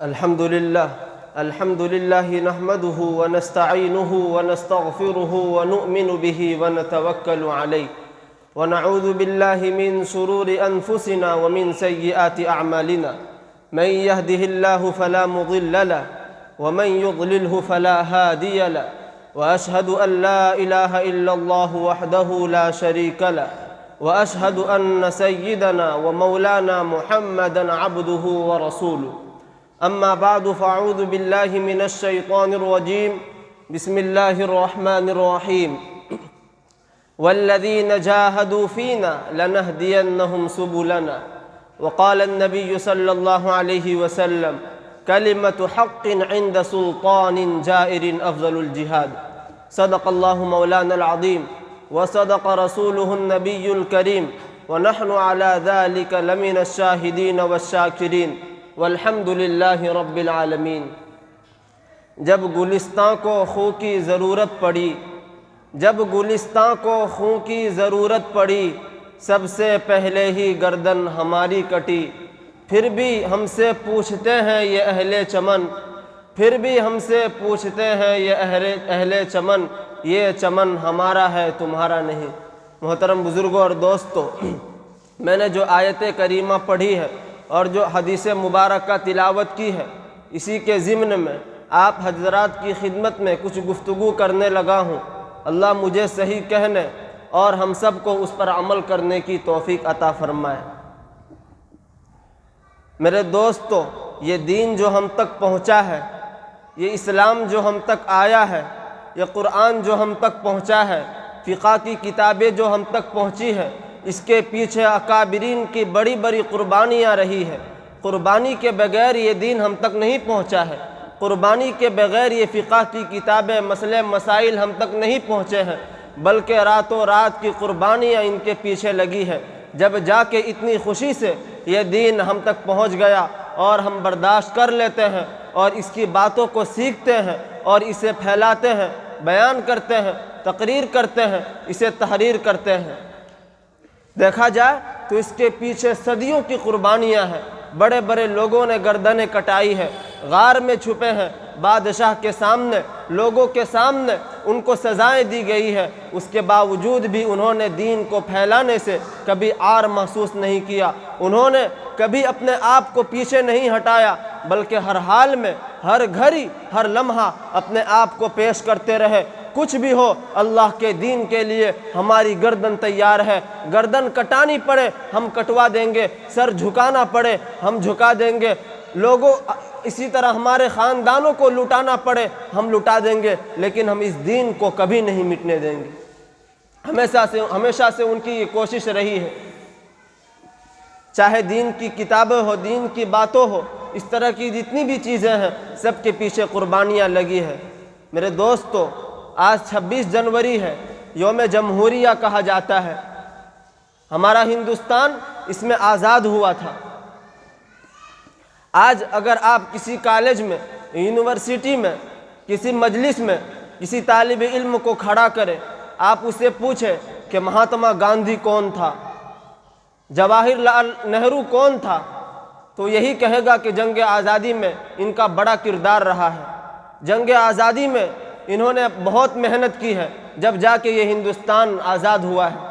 الحمد لله نحمده ونستعينه ونستغفره ونؤمن به ونتوكل عليه ونعوذ بالله من شرور أنفسنا ومن سيئات أعمالنا. من يهده الله فلا مضل له ومن يضلله فلا هادي له، وأشهد أن لا إله إلا الله وحده لا شريك له، وأشهد أن سيدنا ومولانا محمدًا عبده ورسوله. أما بعد فأعوذ بالله من الشيطان الرجيم. بسم الله الرحمن الرحيم. والذين جاهدوا فينا لنهدينهم سبلنا. وقال النبي صلى الله عليه وسلم: كلمة حق عند سلطان جائر أفضل الجهاد. صدق الله مولانا العظيم وصدق رسوله النبي الكريم، ونحن على ذلك لمن الشاهدين والشاکرین، والحمد للہ رب العالمین. جب گلستاں کو خوں کی ضرورت پڑی، جب گلستاں کو خوں کی ضرورت پڑی، سب سے پہلے ہی گردن ہماری کٹی. پھر بھی ہم سے پوچھتے ہیں یہ اہل چمن، پھر بھی ہم سے پوچھتے ہیں یہ اہل چمن، یہ چمن ہمارا ہے تمہارا نہیں. محترم بزرگوں اور دوستو، میں نے جو آیت کریمہ پڑھی ہے اور جو حدیث مبارکہ تلاوت کی ہے، اسی کے ضمن میں آپ حضرات کی خدمت میں کچھ گفتگو کرنے لگا ہوں. اللہ مجھے صحیح کہنے اور ہم سب کو اس پر عمل کرنے کی توفیق عطا فرمائے. میرے دوستو، یہ دین جو ہم تک پہنچا ہے، یہ اسلام جو ہم تک آیا ہے، یہ قرآن جو ہم تک پہنچا ہے، فقہ کی کتابیں جو ہم تک پہنچی ہے، اس کے پیچھے اکابرین کی بڑی بڑی قربانیاں رہی ہے. قربانی کے بغیر یہ دین ہم تک نہیں پہنچا ہے. قربانی کے بغیر یہ فقہ کی کتابیں، مسئلے مسائل ہم تک نہیں پہنچے ہیں، بلکہ راتوں رات کی قربانیاں ان کے پیچھے لگی ہے. جب جا کے اتنی خوشی سے یہ دین ہم تک پہنچ گیا اور ہم برداشت کر لیتے ہیں اور اس کی باتوں کو سیکھتے ہیں اور اسے پھیلاتے ہیں، بیان کرتے ہیں، تقریر کرتے ہیں، اسے تحریر کرتے ہیں. دیکھا جائے تو اس کے پیچھے صدیوں کی قربانیاں ہیں. بڑے بڑے لوگوں نے گردنیں کٹائی ہے، غار میں چھپے ہیں، بادشاہ کے سامنے، لوگوں کے سامنے ان کو سزائیں دی گئی ہے. اس کے باوجود بھی انہوں نے دین کو پھیلانے سے کبھی عار محسوس نہیں کیا. انہوں نے کبھی اپنے آپ کو پیچھے نہیں ہٹایا، بلکہ ہر حال میں، ہر گھڑی، ہر لمحہ اپنے آپ کو پیش کرتے رہے. کچھ بھی ہو، اللہ کے دین کے لیے ہماری گردن تیار ہے. گردن کٹانی پڑے ہم کٹوا دیں گے، سر جھکانا پڑے ہم جھکا دیں گے. لوگوں اسی طرح ہمارے خاندانوں کو لٹانا پڑے ہم لٹا دیں گے، لیکن ہم اس دین کو کبھی نہیں مٹنے دیں گے. ہمیشہ سے ان کی یہ کوشش رہی ہے. چاہے دین کی کتابیں ہو، دین کی باتوں ہو، اس طرح کی جتنی بھی چیزیں ہیں، سب کے پیچھے قربانیاں لگی ہیں. میرے دوستو، آج 26 جنوری ہے، یوم جمہوریہ کہا جاتا ہے. ہمارا ہندوستان اس میں آزاد ہوا تھا. آج اگر آپ کسی کالج میں، یونیورسٹی میں، کسی مجلس میں کسی طالب علم کو کھڑا کریں، آپ اسے پوچھیں کہ مہاتما گاندھی کون تھا، جواہر لال نہرو کون تھا، تو یہی کہے گا کہ جنگ آزادی میں ان کا بڑا کردار رہا ہے. جنگ آزادی میں انہوں نے بہت محنت کی ہے، جب جا کے یہ ہندوستان آزاد ہوا ہے.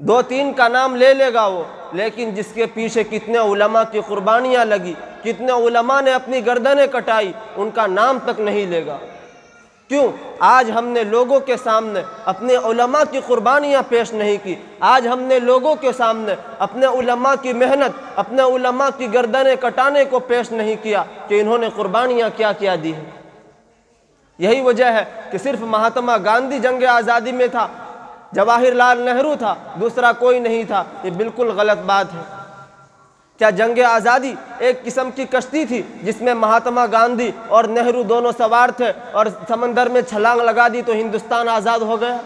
2-3 کا نام لے لے گا وہ، لیکن جس کے پیچھے کتنے علماء کی قربانیاں لگی، کتنے علماء نے اپنی گردنیں کٹائی، ان کا نام تک نہیں لے گا. کیوں؟ آج ہم نے لوگوں کے سامنے اپنے علماء کی قربانیاں پیش نہیں کی. آج ہم نے لوگوں کے سامنے اپنے علماء کی محنت، اپنے علماء کی گردنیں کٹانے کو پیش نہیں کیا کہ انہوں نے قربانیاں کیا کیا دی ہیں. یہی وجہ ہے کہ صرف مہاتما گاندھی جنگ آزادی میں تھا، جواہر لال نہرو تھا، دوسرا کوئی نہیں تھا. یہ بالکل غلط بات ہے. کیا جنگ آزادی ایک قسم کی کشتی تھی جس میں مہاتما گاندھی اور نہرو دونوں سوار تھے اور سمندر میں چھلانگ لگا دی تو ہندوستان آزاد ہو گیا؟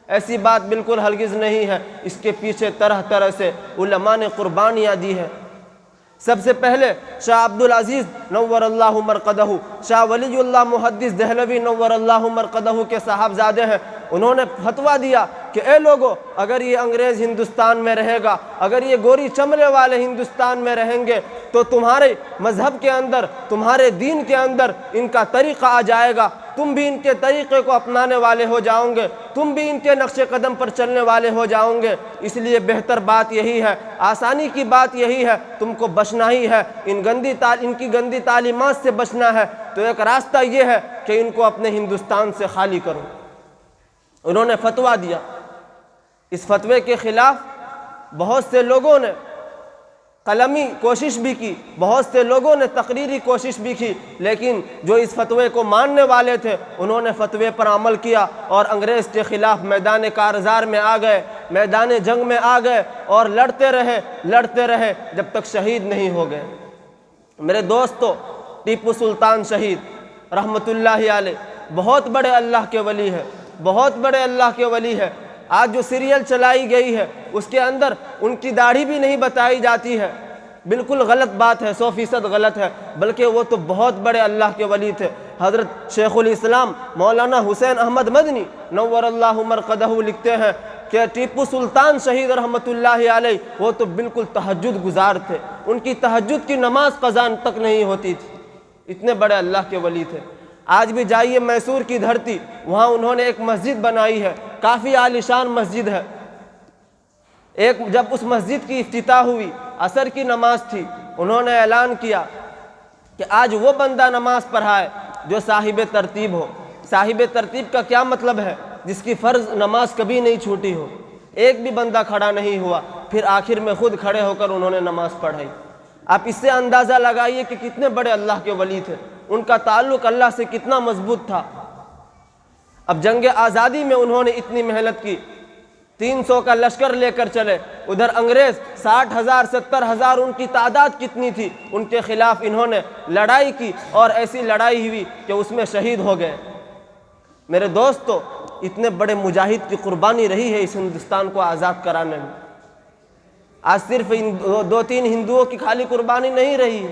ایسی بات بالکل ہرگز نہیں ہے. اس کے پیچھے طرح طرح سے علماء نے قربانیاں دی ہیں. سب سے پہلے شاہ عبدالعزیز نور اللہ مرقدہ، شاہ ولی اللہ محدث دہلوی نور اللہ مرقدہ کے صاحبزادے ہیں۔ انہوں نے فتویٰ دیا کہ اے لوگو، اگر یہ انگریز ہندوستان میں رہے گا، اگر یہ گوری چمڑے والے ہندوستان میں رہیں گے تو تمہارے مذہب کے اندر، تمہارے دین کے اندر ان کا طریقہ آ جائے گا، تم بھی ان کے طریقے کو اپنانے والے ہو جاؤ گے، تم بھی ان کے نقش قدم پر چلنے والے ہو جاؤ گے۔ اس لیے بہتر بات یہی ہے، آسانی کی بات یہی ہے، تم کو بچنا ہی ہے، ان کی گندی تعلیمات سے بچنا ہے۔ تو ایک راستہ یہ ہے کہ ان کو اپنے ہندوستان سے خالی کرو۔ انہوں نے فتویٰ دیا۔ اس فتوے کے خلاف بہت سے لوگوں نے قلمی کوشش بھی کی، بہت سے لوگوں نے تقریری کوشش بھی کی، لیکن جو اس فتوے کو ماننے والے تھے انہوں نے فتوے پر عمل کیا اور انگریز کے خلاف میدان کارزار میں آ گئے، میدان جنگ میں آ گئے اور لڑتے رہے جب تک شہید نہیں ہو گئے۔ میرے دوستو، ٹیپو سلطان شہید رحمت اللہ علیہ بہت بڑے اللہ کے ولی ہے، بہت بڑے اللہ کے ولی ہے۔ آج جو سیریل چلائی گئی ہے اس کے اندر ان کی داڑھی بھی نہیں بتائی جاتی ہے، بالکل غلط بات ہے، 100% غلط ہے، بلکہ وہ تو بہت بڑے اللہ کے ولی تھے۔ حضرت شیخ الاسلام مولانا حسین احمد مدنی نور اللہ مرقدہ لکھتے ہیں کہ ٹیپو سلطان شہید رحمت اللہ علیہ وہ تو بالکل تہجد گزار تھے، ان کی تہجد کی نماز قضا تک نہیں ہوتی تھی، اتنے بڑے اللہ کے ولی تھے۔ آج بھی جائیے میسور کی دھرتی، وہاں انہوں نے ایک مسجد بنائی ہے، کافی عالیشان مسجد ہے۔ جب اس مسجد کی افتتاح ہوئی، عصر کی نماز تھی، انہوں نے اعلان کیا کہ آج وہ بندہ نماز پڑھائے جو صاحب ترتیب ہو۔ صاحب ترتیب کا کیا مطلب ہے؟ جس کی فرض نماز کبھی نہیں چھوٹی ہو۔ ایک بھی بندہ کھڑا نہیں ہوا، پھر آخر میں خود کھڑے ہو کر انہوں نے نماز پڑھائی۔ آپ اس سے اندازہ لگائیے کہ کتنے بڑے اللہ کے ولی تھے، ان کا تعلق اللہ سے کتنا مضبوط تھا۔ اب جنگ آزادی میں انہوں نے اتنی محنت کی، 300 کا لشکر لے کر چلے، ادھر انگریز 60,000 70,000 ان کی تعداد کتنی تھی، ان کے خلاف انہوں نے لڑائی کی اور ایسی لڑائی ہوئی کہ اس میں شہید ہو گئے۔ میرے دوستو، اتنے بڑے مجاہد کی قربانی رہی ہے اس ہندوستان کو آزاد کرانے میں۔ آج صرف 2-3 ہندوؤں کی خالی قربانی نہیں رہی ہے،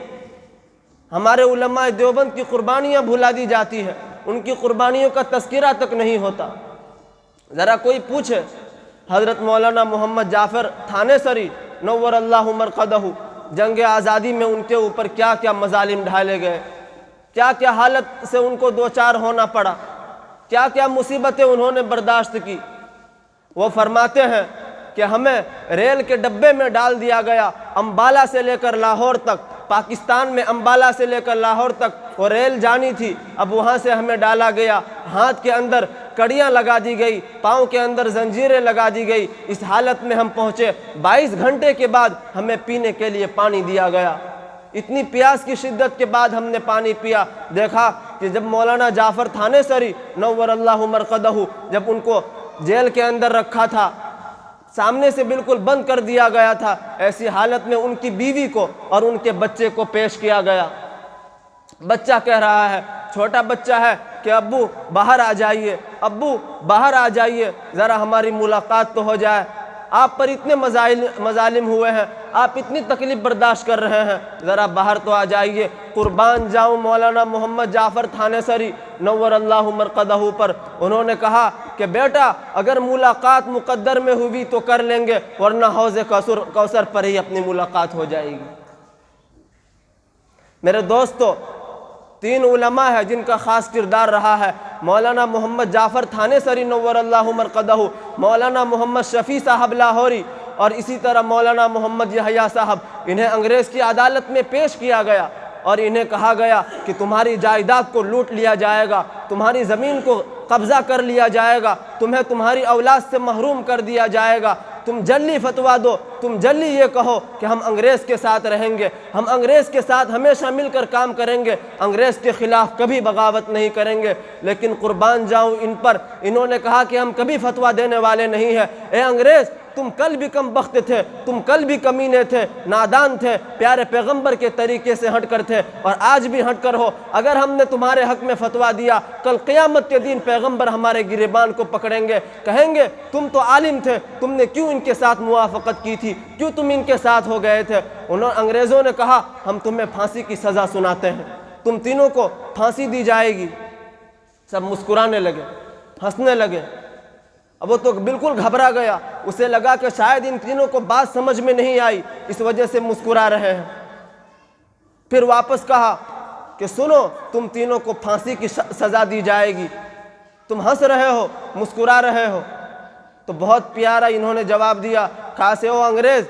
ہمارے علماء دیوبند کی قربانیاں بھلا دی جاتی ہے، ان کی قربانیوں کا تذکرہ تک نہیں ہوتا۔ ذرا کوئی پوچھے حضرت مولانا محمد جعفر تھانے سری نور اللہ مرقدہ جنگ آزادی میں ان کے اوپر کیا کیا مظالم ڈھالے گئے، کیا کیا حالت سے ان کو دوچار ہونا پڑا، کیا کیا مصیبتیں انہوں نے برداشت کی۔ وہ فرماتے ہیں کہ ہمیں ریل کے ڈبے میں ڈال دیا گیا، امبالہ سے لے کر لاہور تک، پاکستان میں امبالہ سے لے کر لاہور تک وہ ریل جانی تھی، اب وہاں سے ہمیں ڈالا گیا، ہاتھ کے اندر کڑیاں لگا دی گئی، پاؤں کے اندر زنجیریں لگا دی گئی، اس حالت میں ہم پہنچے، 22 گھنٹے کے بعد ہمیں پینے کے لیے پانی دیا گیا۔ اتنی پیاس کی شدت کے بعد ہم نے پانی پیا، دیکھا کہ جب مولانا جعفر تھانے سری نور اللہ مرقدہ جب ان کو جیل کے اندر رکھا تھا، سامنے سے بالکل بند کر دیا گیا تھا، ایسی حالت میں ان کی بیوی کو اور ان کے بچے کو پیش کیا گیا۔ بچہ کہہ رہا ہے، چھوٹا بچہ ہے کہ ابو باہر آ جائیے، ابو باہر آ جائیے، ذرا ہماری ملاقات تو ہو جائے، آپ پر اتنے مظالم ہوئے ہیں، آپ اتنی تکلیف برداشت کر رہے ہیں، ذرا باہر تو آ جائیے۔ قربان جاؤں مولانا محمد جعفر تھانے سری نور اللہ مرقدہ پر، انہوں نے کہا کہ بیٹا اگر ملاقات مقدر میں ہوئی تو کر لیں گے، ورنہ حوض کوثر پر ہی اپنی ملاقات ہو جائے گی۔ میرے دوستو، 3 علماء ہیں جن کا خاص کردار رہا ہے، مولانا محمد جعفر تھانے سری نور اللہ مرقدہ، مولانا محمد شفیع صاحب لاہوری، اور اسی طرح مولانا محمد یحییٰ صاحب۔ انہیں انگریز کی عدالت میں پیش کیا گیا اور انہیں کہا گیا کہ تمہاری جائیداد کو لوٹ لیا جائے گا، تمہاری زمین کو قبضہ کر لیا جائے گا، تمہیں تمہاری اولاد سے محروم کر دیا جائے گا، تم جلدی فتویٰ دو، تم جلدی یہ کہو کہ ہم انگریز کے ساتھ رہیں گے، ہم انگریز کے ساتھ ہمیشہ مل کر کام کریں گے، انگریز کے خلاف کبھی بغاوت نہیں کریں گے۔ لیکن قربان جاؤں ان پر، انہوں نے کہا کہ ہم کبھی فتویٰ دینے والے نہیں ہیں، اے انگریز تم کل بھی کم بخت تھے، تم کل بھی کمینے تھے، نادان تھے، پیارے پیغمبر کے طریقے سے ہٹ کر تھے اور آج بھی ہٹ کر ہو۔ اگر ہم نے تمہارے حق میں فتویٰ دیا، کل قیامت کے دن پیغمبر ہمارے گریبان کو پکڑیں گے، کہیں گے تم تو عالم تھے، تم نے کیوں ان کے ساتھ موافقت کی تھی، کیوں تم ان کے ساتھ ہو گئے تھے؟ انگریزوں نے کہا ہم تمہیں پھانسی کی سزا سناتے ہیں، تم تینوں کو پھانسی دی جائے گی۔ سب مسکرانے لگے، ہنسنے لگے۔ اب وہ تو بالکل گھبرا گیا، اسے لگا کہ شاید ان تینوں کو بات سمجھ میں نہیں آئی، اس وجہ سے مسکرا رہے ہیں۔ پھر واپس کہا کہ سنو، تم تینوں کو پھانسی کی سزا دی جائے گی، تم ہنس رہے ہو، مسکرا رہے ہو۔ تو بہت پیارا انہوں نے جواب دیا، کہا سے او انگریز،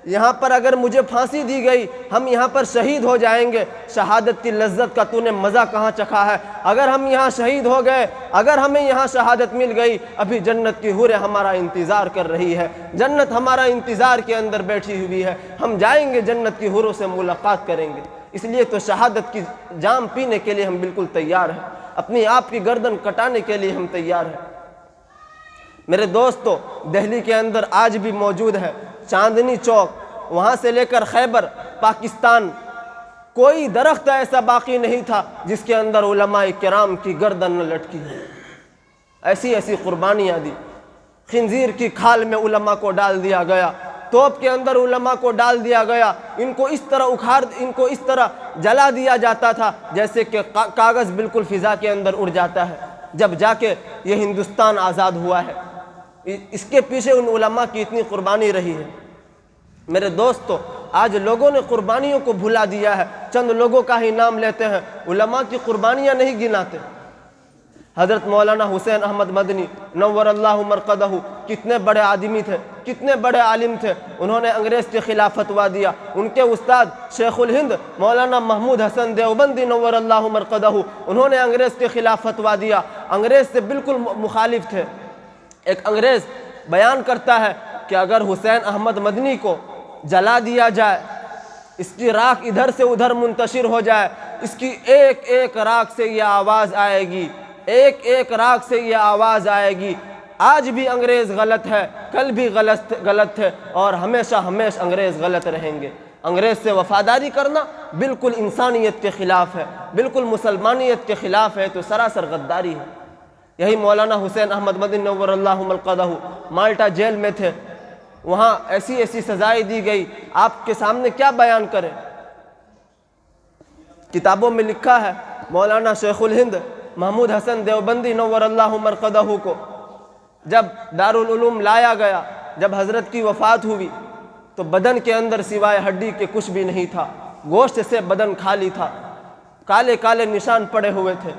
یہاں پر اگر مجھے پھانسی دی گئی، ہم یہاں پر شہید ہو جائیں گے، شہادت کی لذت کا تو نے مزہ کہاں چکھا ہے؟ اگر ہم یہاں شہید ہو گئے، اگر ہمیں یہاں شہادت مل گئی، ابھی جنت کی حوریں ہمارا انتظار کر رہی ہے، جنت ہمارا انتظار کے اندر بیٹھی ہوئی ہے، ہم جائیں گے جنت کی حوروں سے ملاقات کریں گے۔ اس لیے تو شہادت کی جام پینے کے لیے ہم بالکل تیار ہیں، اپنی آپ کی گردن کٹانے کے لیے ہم تیار ہیں۔ میرے دوستو، دہلی کے اندر آج بھی موجود ہے چاندنی چوک، وہاں سے لے کر خیبر پاکستان، کوئی درخت ایسا باقی نہیں تھا جس کے اندر علماء کرام کی گردن نہ لٹکی ہے۔ ایسی ایسی قربانیاں دی، خنزیر کی کھال میں علماء کو ڈال دیا گیا، توپ کے اندر علماء کو ڈال دیا گیا، ان کو اس طرح جلا دیا جاتا تھا جیسے کہ کاغذ بالکل فضا کے اندر اڑ جاتا ہے، جب جا کے یہ ہندوستان آزاد ہوا ہے۔ اس کے پیچھے ان علماء کی اتنی قربانی رہی ہے۔ میرے دوستو، آج لوگوں نے قربانیوں کو بھلا دیا ہے، چند لوگوں کا ہی نام لیتے ہیں، علماء کی قربانیاں نہیں گناتے۔ حضرت مولانا حسین احمد مدنی نور اللہ مرقدہ کتنے بڑے آدمی تھے، کتنے بڑے عالم تھے، انہوں نے انگریز کے خلاف فتویٰ دیا۔ ان کے استاد شیخ الہند مولانا محمود حسن دیوبندی نور اللہ مرقدہ، انہوں نے انگریز کے خلاف فتویٰ دیا، انگریز سے بالکل مخالف تھے۔ ایک انگریز بیان کرتا ہے کہ اگر حسین احمد مدنی کو جلا دیا جائے، اس کی راکھ ادھر سے ادھر منتشر ہو جائے، اس کی ایک ایک راکھ سے یہ آواز آئے گی، ایک ایک راکھ سے یہ آواز آئے گی، آج بھی انگریز غلط ہے، کل بھی غلط تھے اور ہمیشہ انگریز غلط رہیں گے۔ انگریز سے وفاداری کرنا بالکل انسانیت کے خلاف ہے، بالکل مسلمانیت کے خلاف ہے، تو سراسر غداری ہے۔ یہی مولانا حسین احمد مدنی نور اللہ مرقدہ مالٹا جیل میں تھے، وہاں ایسی ایسی سزائیں دی گئی، آپ کے سامنے کیا بیان کریں۔ کتابوں میں لکھا ہے مولانا شیخ الہند محمود حسن دیوبندی نور اللہ مرقدہ کو جب دارالعلوم لایا گیا، جب حضرت کی وفات ہوئی تو بدن کے اندر سوائے ہڈی کے کچھ بھی نہیں تھا، گوشت سے بدن خالی تھا، کالے کالے نشان پڑے ہوئے تھے۔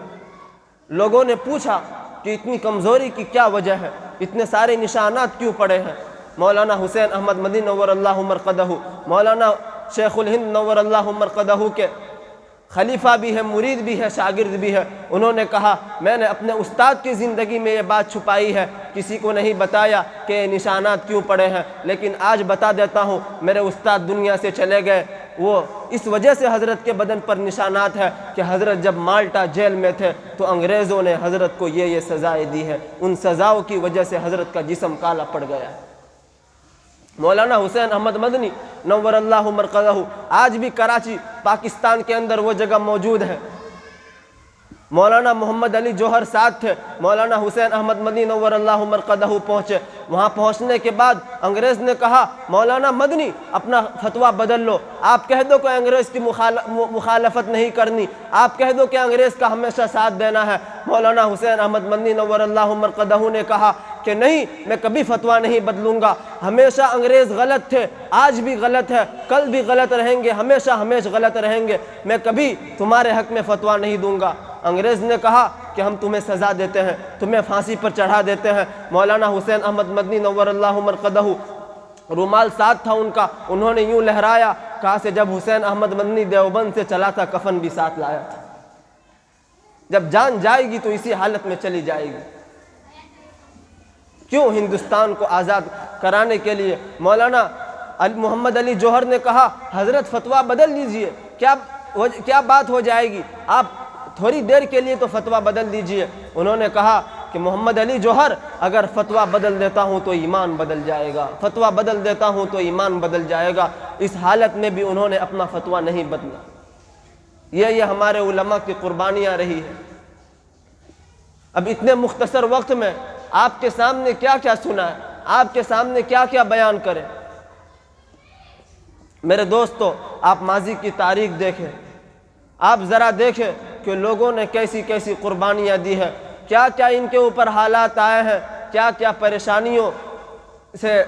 لوگوں نے پوچھا کہ اتنی کمزوری کی کیا وجہ ہے، اتنے سارے نشانات کیوں پڑے ہیں؟ مولانا حسین احمد مدنی نور اللہ مرقدہ مولانا شیخ الہند نور اللہ مرقدہ کے خلیفہ بھی ہے، مرید بھی ہے، شاگرد بھی ہے۔ انہوں نے کہا میں نے اپنے استاد کی زندگی میں یہ بات چھپائی ہے، کسی کو نہیں بتایا کہ یہ نشانات کیوں پڑے ہیں، لیکن آج بتا دیتا ہوں، میرے استاد دنیا سے چلے گئے، وہ اس وجہ سے حضرت کے بدن پر نشانات ہے کہ حضرت جب مالٹا جیل میں تھے تو انگریزوں نے حضرت کو یہ سزائیں دی ہیں، ان سزاؤں کی وجہ سے حضرت کا جسم کالا پڑ گیا ہے۔ مولانا حسین احمد مدنی نور اللہ مرقدہ آج بھی کراچی پاکستان کے اندر وہ جگہ موجود ہے۔ مولانا محمد علی جوہر ساتھ تھے، مولانا حسین احمد مدنی نور اللہ مرقدہ پہنچے، وہاں پہنچنے کے بعد انگریز نے کہا مولانا مدنی اپنا فتویٰ بدل لو، آپ کہہ دو کہ انگریز کی مخالفت نہیں کرنی، آپ کہہ دو کہ انگریز کا ہمیشہ ساتھ دینا ہے۔ مولانا حسین احمد مدنی نور اللہ مرقدہ نے کہا کہ نہیں، میں کبھی فتویٰ نہیں بدلوں گا، ہمیشہ انگریز غلط تھے، آج بھی غلط ہے، کل بھی غلط رہیں گے، ہمیشہ غلط رہیں گے، میں کبھی تمہارے حق میں فتویٰ نہیں دوں گا۔ انگریز نے کہا کہ ہم تمہیں سزا دیتے ہیں، تمہیں پھانسی پر چڑھا دیتے ہیں۔ مولانا حسین احمد مدنی نور اللہ مرقدہ رومال ساتھ تھا ان کا، انہوں نے یوں لہرایا، کہا سے جب حسین احمد مدنی دیوبند سے چلا تھا کفن بھی ساتھ لایا تھا، جب جان جائے گی تو اسی حالت میں چلی جائے گی۔ کیوں ہندوستان کو آزاد کرانے کے لیے مولانا محمد علی جوہر نے کہا حضرت فتویٰ بدل لیجئے، کیا بات ہو جائے گی، آپ تھوڑی دیر کے لیے تو فتویٰ بدل دیجئے۔ انہوں نے کہا کہ محمد علی جوہر اگر فتویٰ بدل دیتا ہوں تو ایمان بدل جائے گا، فتویٰ بدل دیتا ہوں تو ایمان بدل جائے گا۔ اس حالت میں بھی انہوں نے اپنا فتویٰ نہیں بدلا۔ یہ ہمارے علماء کی قربانیاں رہی ہیں۔ اب اتنے مختصر وقت میں آپ کے سامنے کیا کیا سنا ہے، آپ کے سامنے کیا کیا بیان کریں۔ میرے دوستو، آپ ماضی کی تاریخ دیکھیں، آپ ذرا دیکھیں کہ لوگوں نے کیسی کیسی قربانیاں دی ہیں، کیا کیا ان کے اوپر حالات آئے ہیں، کیا کیا پریشانیوں سے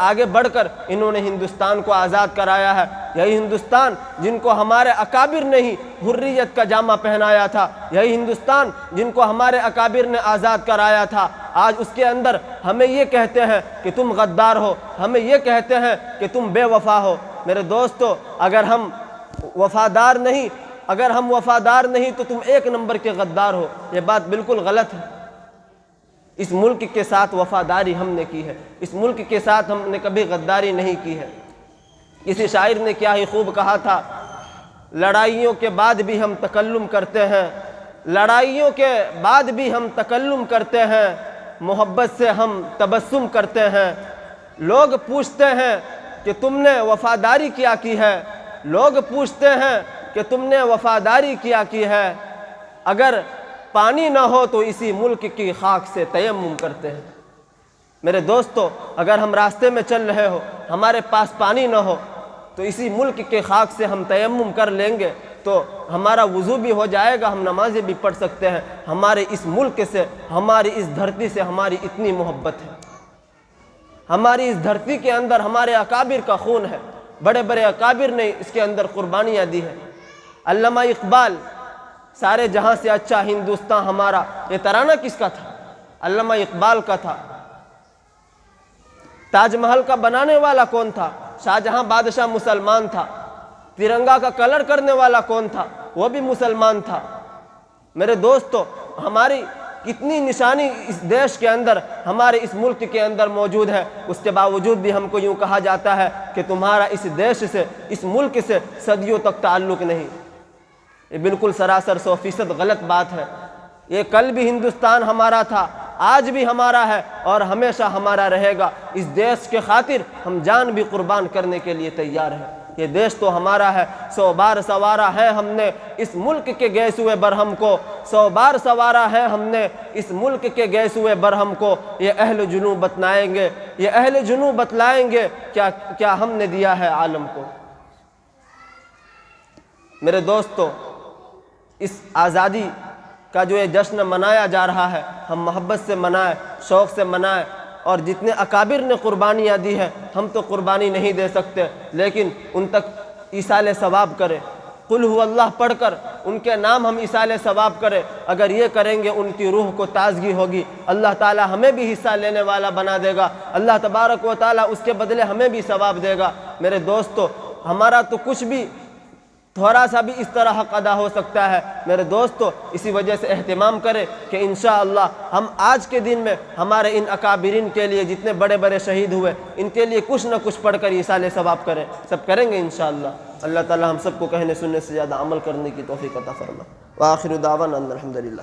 آگے بڑھ کر انہوں نے ہندوستان کو آزاد کرایا ہے۔ یہی ہندوستان جن کو ہمارے اکابر نے ہی حریت کا جامہ پہنایا تھا، یہی ہندوستان جن کو ہمارے اکابر نے آزاد کرایا تھا، آج اس کے اندر ہمیں یہ کہتے ہیں کہ تم غدار ہو، ہمیں یہ کہتے ہیں کہ تم بے وفا ہو۔ میرے دوستو، اگر ہم وفادار نہیں تو تم ایک نمبر کے غدار ہو۔ یہ بات بالکل غلط ہے۔ اس ملک کے ساتھ وفاداری ہم نے کی ہے، اس ملک کے ساتھ ہم نے کبھی غداری نہیں کی ہے۔ کسی شاعر نے کیا ہی خوب کہا تھا، لڑائیوں کے بعد بھی ہم تکلم کرتے ہیں، لڑائیوں کے بعد بھی ہم تکلم کرتے ہیں، محبت سے ہم تبسم کرتے ہیں۔ لوگ پوچھتے ہیں کہ تم نے وفاداری کیا کی ہے، لوگ پوچھتے ہیں کہ تم نے وفاداری کیا کی ہے، اگر پانی نہ ہو تو اسی ملک کی خاک سے تیمم کرتے ہیں۔ میرے دوستو، اگر ہم راستے میں چل رہے ہو، ہمارے پاس پانی نہ ہو تو اسی ملک کے خاک سے ہم تیمم کر لیں گے تو ہمارا وضو بھی ہو جائے گا، ہم نمازیں بھی پڑھ سکتے ہیں۔ ہمارے اس ملک سے، ہماری اس دھرتی سے ہماری اتنی محبت ہے، ہماری اس دھرتی کے اندر ہمارے اکابر کا خون ہے، بڑے بڑے اکابر نے اس کے اندر قربانیاں دی ہیں۔ علامہ اقبال، سارے جہاں سے اچھا ہندوستان ہمارا، یہ ترانہ کس کا تھا؟ علامہ اقبال کا تھا۔ تاج محل کا بنانے والا کون تھا؟ شاہجہاں بادشاہ مسلمان تھا۔ ترنگا کا کلر کرنے والا کون تھا؟ وہ بھی مسلمان تھا۔ میرے دوستو، ہماری کتنی نشانی اس دیش کے اندر، ہمارے اس ملک کے اندر موجود ہے، اس کے باوجود بھی ہم کو یوں کہا جاتا ہے کہ تمہارا اس دیش سے، اس ملک سے صدیوں تک تعلق نہیں۔ یہ بالکل سراسر 100% غلط بات ہے۔ یہ کل بھی ہندوستان ہمارا تھا، آج بھی ہمارا ہے اور ہمیشہ ہمارا رہے گا۔ اس دیش کے خاطر ہم جان بھی قربان کرنے کے لیے تیار ہیں۔ یہ دیش تو ہمارا ہے، 100 بار سوارا ہے ہم نے اس ملک کے گیس ہوئے برہم کو، 100 بار سوارا ہے ہم نے اس ملک کے گیس ہوئے برہم کو۔ یہ اہل جنوب بتلائیں گے، یہ اہل جنوب بتلائیں گے کیا ہم نے دیا ہے عالم کو۔ میرے دوستو، اس آزادی کا جو یہ جشن منایا جا رہا ہے، ہم محبت سے منائیں، شوق سے منائیں، اور جتنے اکابر نے قربانیاں دی ہیں، ہم تو قربانی نہیں دے سکتے، لیکن ان تک ایصال ثواب کریں۔ قل هو اللہ پڑھ کر ان کے نام ہم ایصال ثواب کریں۔ اگر یہ کریں گے، ان کی روح کو تازگی ہوگی، اللہ تعالی ہمیں بھی حصہ لینے والا بنا دے گا، اللہ تبارک و تعالی اس کے بدلے ہمیں بھی ثواب دے گا۔ میرے دوستو، ہمارا تو کچھ بھی تھوڑا سا بھی اس طرح حق ادا ہو سکتا ہے۔ میرے دوستو، اسی وجہ سے اہتمام کریں کہ انشاءاللہ ہم آج کے دن میں ہمارے ان اکابرین کے لیے، جتنے بڑے بڑے شہید ہوئے، ان کے لیے کچھ نہ کچھ پڑھ کر ایصال ثواب کریں۔ سب کریں گے انشاءاللہ۔ اللہ تعالی ہم سب کو کہنے سننے سے زیادہ عمل کرنے کی توفیق عطا فرمائے۔ وآخر دعوانا ان الحمد للہ۔